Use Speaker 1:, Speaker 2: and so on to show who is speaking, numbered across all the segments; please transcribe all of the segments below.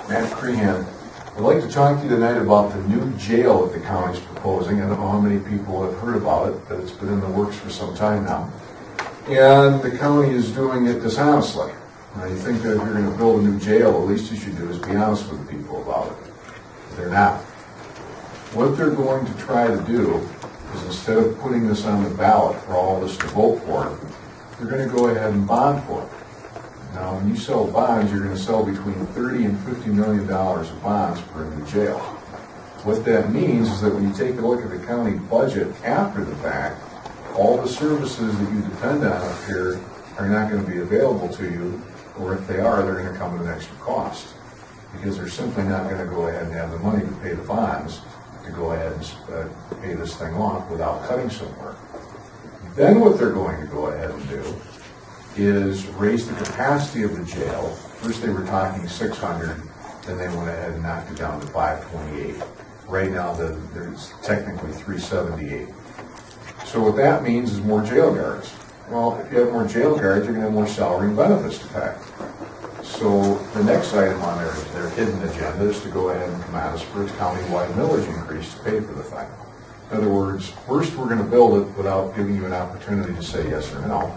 Speaker 1: Matt Crehan. I'd like to talk to you tonight about the new jail that the county's proposing. I don't know how many people have heard about it, but it's been in the works for some time now. And the county is doing it dishonestly. Now, you think that if you're going to build a new jail, the least you should do is be honest with the people about it. They're not. What they're going to try to do is, instead of putting this on the ballot for all of us to vote for, they're going to go ahead and bond for it. Now, when you sell bonds, you're going to sell between $30 and $50 million of bonds for a new jail. What that means is that when you take a look at the county budget after the fact, all the services that you depend on up here are not going to be available to you, or if they are, they're going to come at an extra cost, because they're simply not going to go ahead and have the money to pay the bonds to go ahead and pay this thing off without cutting somewhere. Then what they're going to go ahead and do is raise the capacity of the jail. First they were talking 600, then they went ahead and knocked it down to 528. Right now there's technically 378. So what that means is more jail guards. Well, if you have more jail guards, you're going to have more salary and benefits to pay. So the next item on their hidden agenda is to go ahead and come at us for a county-wide millage increase to pay for the thing. In other words, first we're going to build it without giving you an opportunity to say yes or no.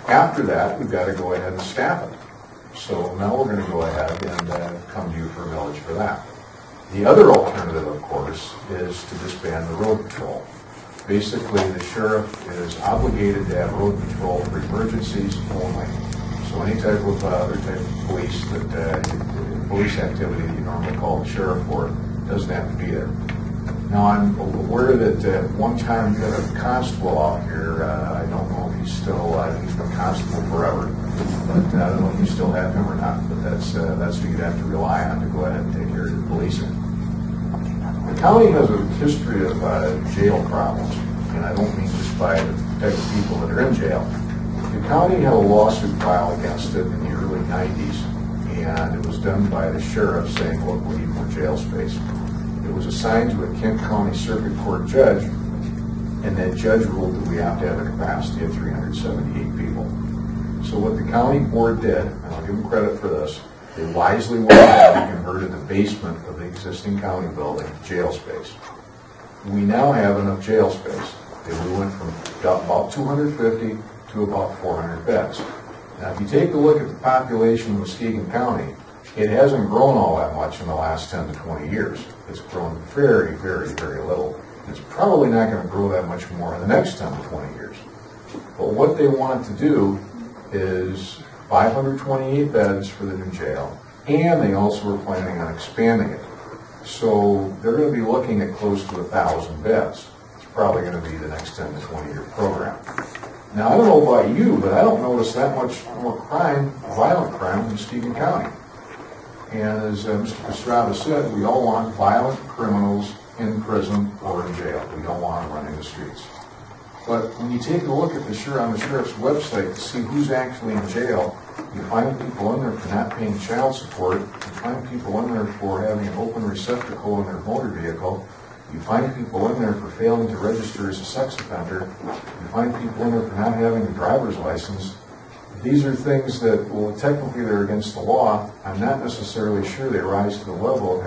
Speaker 1: After that, we've got to go ahead and staff it. So now we're going to go ahead and come to you for a millage for that. The other alternative, of course, is to disband the road patrol. Basically, the sheriff is obligated to have road patrol for emergencies only. So any type of other type of police activity that you normally call the sheriff for doesn't have to be there. Now, I'm aware that at one time you had a constable out here. I don't know if he's still, he's been constable forever, but I don't know if you still have him or not, but that's who you'd have to rely on to go ahead and take care of the policing. The county has a history of jail problems, and I don't mean just by the type of people that are in jail. The county had a lawsuit filed against it in the early 90s, and it was done by the sheriff saying, look, we need more jail space. It was assigned to a Kent County Circuit Court judge, and that judge ruled that we have to have a capacity of 378 people. So what the county board did, and I'll give them credit for this, they wisely went ahead and converted the basement of the existing county building to jail space. We now have enough jail space. We went from about 250 to about 400 beds. Now, if you take a look at the population of Muskegon County, it hasn't grown all that much in the last 10 to 20 years. It's grown very, very, very little. It's probably not going to grow that much more in the next 10 to 20 years. But what they want to do is 528 beds for the new jail, and they also are planning on expanding it. So they're going to be looking at close to 1,000 beds. It's probably going to be the next 10 to 20 year program. Now, I don't know about you, but I don't notice that much more crime, violent crime in Muskegon County. And as Mr. Pastrada said, we all want violent criminals in prison or in jail. We don't want them running the streets. But when you take a look at on the sheriff's website to see who's actually in jail, you find people in there for not paying child support. You find people in there for having an open receptacle in their motor vehicle. You find people in there for failing to register as a sex offender. You find people in there for not having a driver's license. These are things that, well, technically they're against the law. I'm not necessarily sure they rise to the level of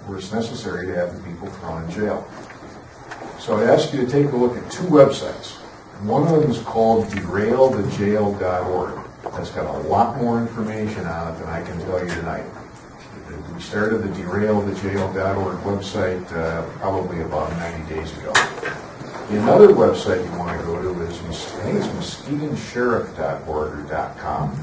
Speaker 1: where it's necessary to have the people thrown in jail. So I ask you to take a look at two websites. One of them is called derailthejail.org. That's got a lot more information on it than I can tell you tonight. We started the derailthejail.org website probably about 90 days ago. Another website you want to go to is, I think it's muskegonsheriff.org or .com.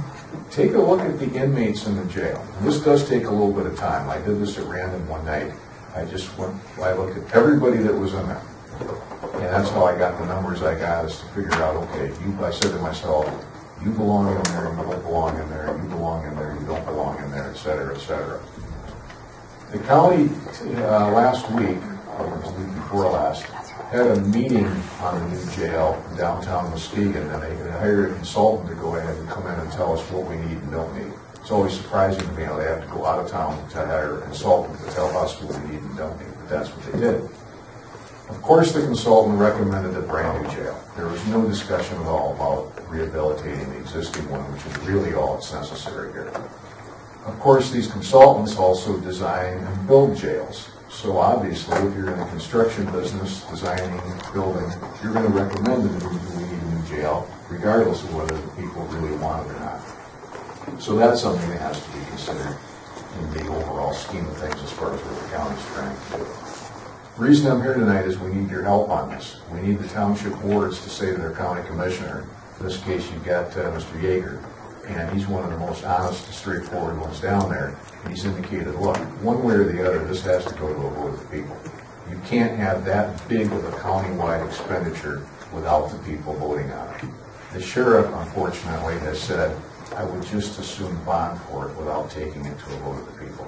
Speaker 1: Take a look at the inmates in the jail. And this does take a little bit of time. I did this at random one night. I looked at everybody that was in there. And that's how I got the numbers I got, is to figure out, okay, I said to myself, you belong in there, you don't belong in there, you belong in there, you don't belong in there, et cetera, et cetera. The county last week, or the week before last, had a meeting on the new jail in downtown Muskegon, and they hired a consultant to go ahead and come in and tell us what we need and don't need. It's always surprising to me how they have to go out of town to hire a consultant to tell us what we need and don't need, but that's what they did. Of course, the consultant recommended a brand new jail. There was no discussion at all about rehabilitating the existing one, which is really all that's necessary here. Of course, these consultants also design and build jails. So obviously, if you're in the construction business, designing, building, you're going to recommend that we need a new jail, regardless of whether the people really want it or not. So that's something that has to be considered in the overall scheme of things as far as what the county's trying to do. The reason I'm here tonight is we need your help on this. We need the township boards to say to their county commissioner, in this case you've got Mr. Yeager, and he's one of the most honest and straightforward ones down there. And he's indicated, look, one way or the other, this has to go to a vote of the people. You can't have that big of a countywide expenditure without the people voting on it. The sheriff, unfortunately, has said, I would just as soon bond for it without taking it to a vote of the people.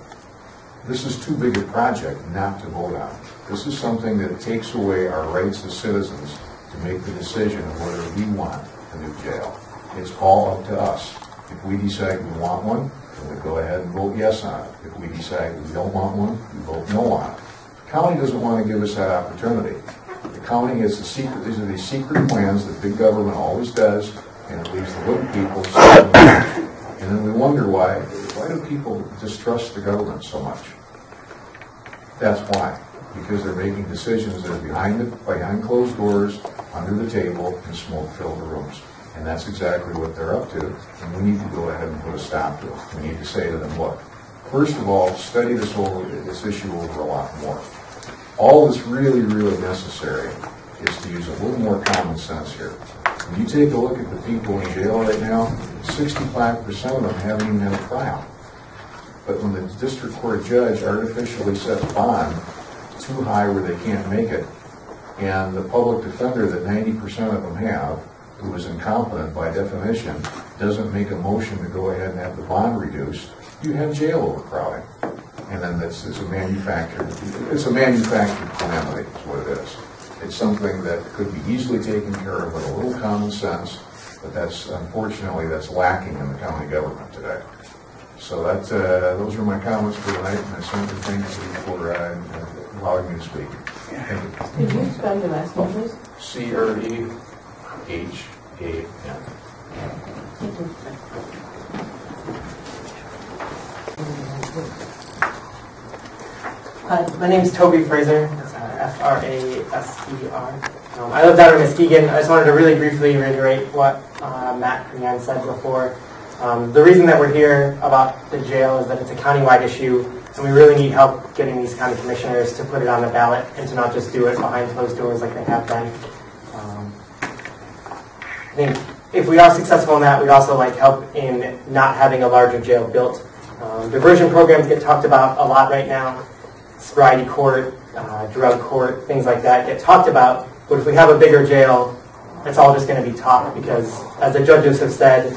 Speaker 1: This is too big a project not to vote on. This is something that takes away our rights as citizens to make the decision of whether we want a new jail. It's all up to us. If we decide we want one, then we go ahead and vote yes on it. If we decide we don't want one, we vote no on it. The county doesn't want to give us that opportunity. The county is the secret, these are these secret plans that big government always does, and it leaves the little people so and then we wonder why do people distrust the government so much? That's why. Because they're making decisions that are behind closed doors, under the table, in smoke-filled rooms. And that's exactly what they're up to, and we need to go ahead and put a stop to it. We need to say to them, look, first of all, study this issue over a lot more. All that's really, really necessary is to use a little more common sense here. When you take a look at the people in jail right now, 65% of them haven't even had a trial. But when the district court judge artificially sets bond too high where they can't make it, and the public defender that 90% of them have, who is incompetent by definition, doesn't make a motion to go ahead and have the bond reduced, you have jail overcrowding. And then it's a manufactured calamity is what it is. It's something that could be easily taken care of with a little common sense, but unfortunately that's lacking in the county government today. So those are my comments for tonight, and I certainly thank you for allowing me to speak. Thank you.
Speaker 2: Could you spell your last name, please?
Speaker 1: C-R-E-H-A-N.
Speaker 3: My name is Toby Fraser. It's F-R-A-S-E-R. I live down in Muskegon. I just wanted to really briefly reiterate what Matt Crean said before. The reason that we're here about the jail is that it's a countywide issue, and we really need help getting these county commissioners to put it on the ballot and to not just do it behind closed doors like they have been. I think if we are successful in that, we'd also like help in not having a larger jail built. Diversion programs get talked about a lot right now. Sobriety court, drug court, things like that get talked about. But if we have a bigger jail, it's all just going to be talk, because as the judges have said,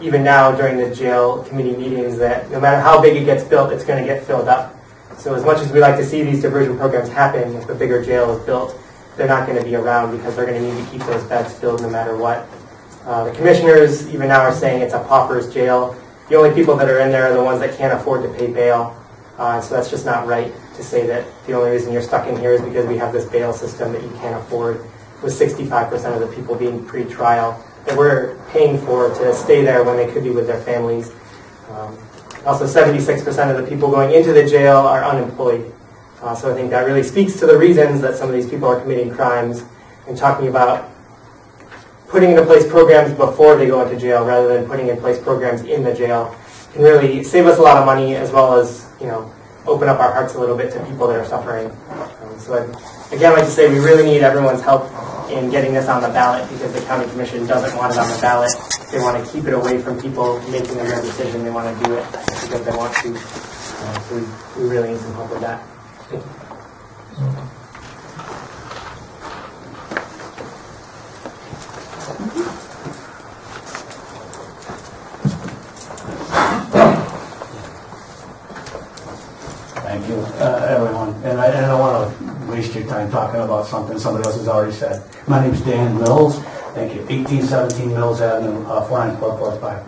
Speaker 3: even now during the jail committee meetings, that no matter how big it gets built, it's going to get filled up. So as much as we like to see these diversion programs happen, if a bigger jail is built, they're not going to be around because they're going to need to keep those beds filled no matter what. The commissioners even now are saying it's a pauper's jail. The only people that are in there are the ones that can't afford to pay bail. So that's just not right to say that the only reason you're stuck in here is because we have this bail system that you can't afford, with 65% of the people being pre-trial that we're paying for to stay there when they could be with their families. Also, 76% of the people going into the jail are unemployed. So I think that really speaks to the reasons that some of these people are committing crimes, and talking about putting into place programs before they go into jail rather than putting in place programs in the jail can really save us a lot of money, as well as, open up our hearts a little bit to people that are suffering. So I'd again like to say we really need everyone's help in getting this on the ballot, because the county commission doesn't want it on the ballot. They want to keep it away from people making their decision. They want to do it because they want to. So we really need some help with that. Thank you.
Speaker 4: Thank you, everyone. And I don't want to waste your time talking about something somebody else has already said. My name's Dan Mills. Thank you. 1817 Mills Avenue, 49445.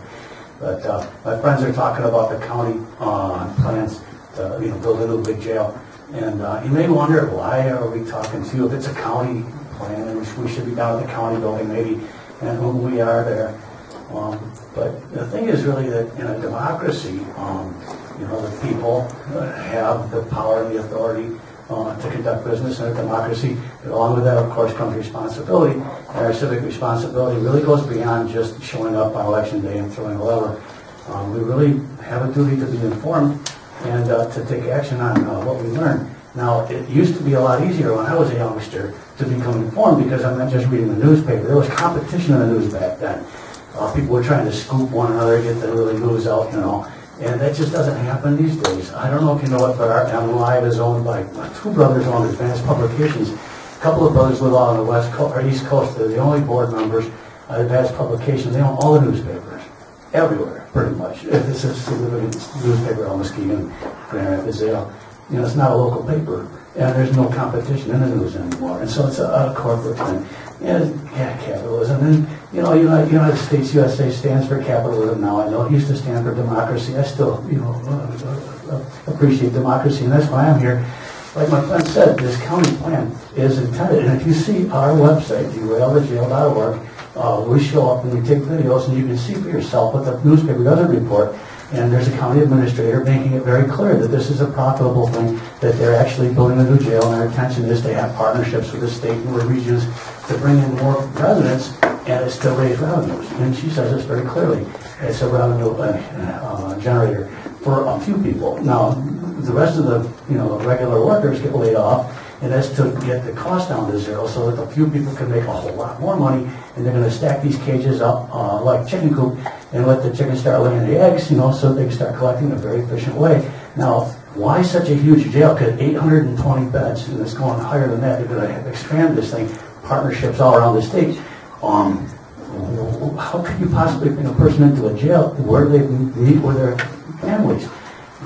Speaker 4: But my friends are talking about the county plans to build a little big jail. And you may wonder, why are we talking to you? If it's a county plan, and we should be down at the county building maybe, and who we are there. But the thing is really that in a democracy, the people have the power and the authority to conduct business in a democracy. Along with that, of course, comes responsibility. And our civic responsibility really goes beyond just showing up on election day and throwing a lever. We really have a duty to be informed and to take action on what we learn. Now, it used to be a lot easier when I was a youngster to become informed because I'm not just reading the newspaper. There was competition in the news back then. People were trying to scoop one another, get the early news out, and that just doesn't happen these days. I don't know if you know it, but our Live is owned by my two brothers own Advanced Publications. A couple of brothers live out on the West Coast or East Coast. They're the only board members of Advanced Publications. They own all the newspapers, everywhere, pretty much. This is a newspaper on Muskegon, Grand Rapids, it's not a local paper, and there's no competition in the news anymore. And so it's a corporate thing. And capitalism. And, United States, USA stands for capitalism now. I know it used to stand for democracy. I still, appreciate democracy, and that's why I'm here. Like my friend said, this county plan is intended, and if you see our website, derailthejail.org, we show up and we take videos, and you can see for yourself what the newspaper doesn't report. And there's a county administrator making it very clear that this is a profitable thing, that they're actually building a new jail, and their intention is to have partnerships with the state and the regions to bring in more residents, and it's to raise revenues. And she says this very clearly. It's a revenue generator for a few people. Now, the rest of the regular workers get laid off, and that's to get the cost down to zero so that a few people can make a whole lot more money, and they're going to stack these cages up like chicken coop and let the chickens start laying the eggs, so they can start collecting in a very efficient way. Now, why such a huge jail? Because 820 beds, and it's going higher than that. They're going to expand this thing, partnerships all around the state. How could you possibly bring a person into a jail where they meet with their families?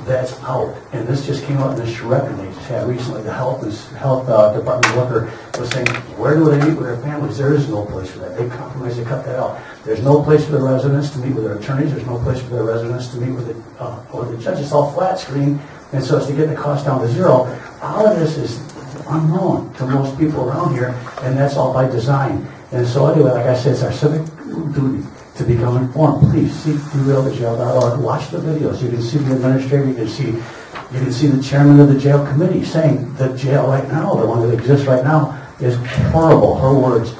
Speaker 4: That's out. And this just came out in this record they just had recently. The health department worker was saying, where do they meet with their families? There is no place for that. They compromised, they cut that out. There's no place for the residents to meet with their attorneys. There's no place for the residents to meet with the judge. It's all flat screen. And so it's to get the cost down to zero. All of this is unknown to most people around here, and that's all by design. And so anyway, like I said, it's our civic duty to become informed. Please see derailthejail.org. Watch the videos. You can see the administrator. You can see the chairman of the jail committee saying the jail right now, the one that exists right now, is horrible. Her words.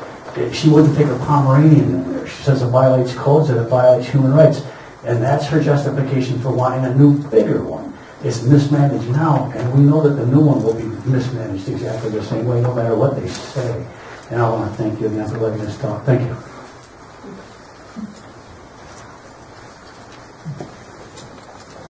Speaker 4: She wouldn't take a Pomeranian in there. She says it violates codes and it violates human rights. And that's her justification for wanting a new, bigger one. It's mismanaged now, and we know that the new one will be mismanaged exactly the same way, no matter what they say. And I want to thank you again for letting us talk. Thank you.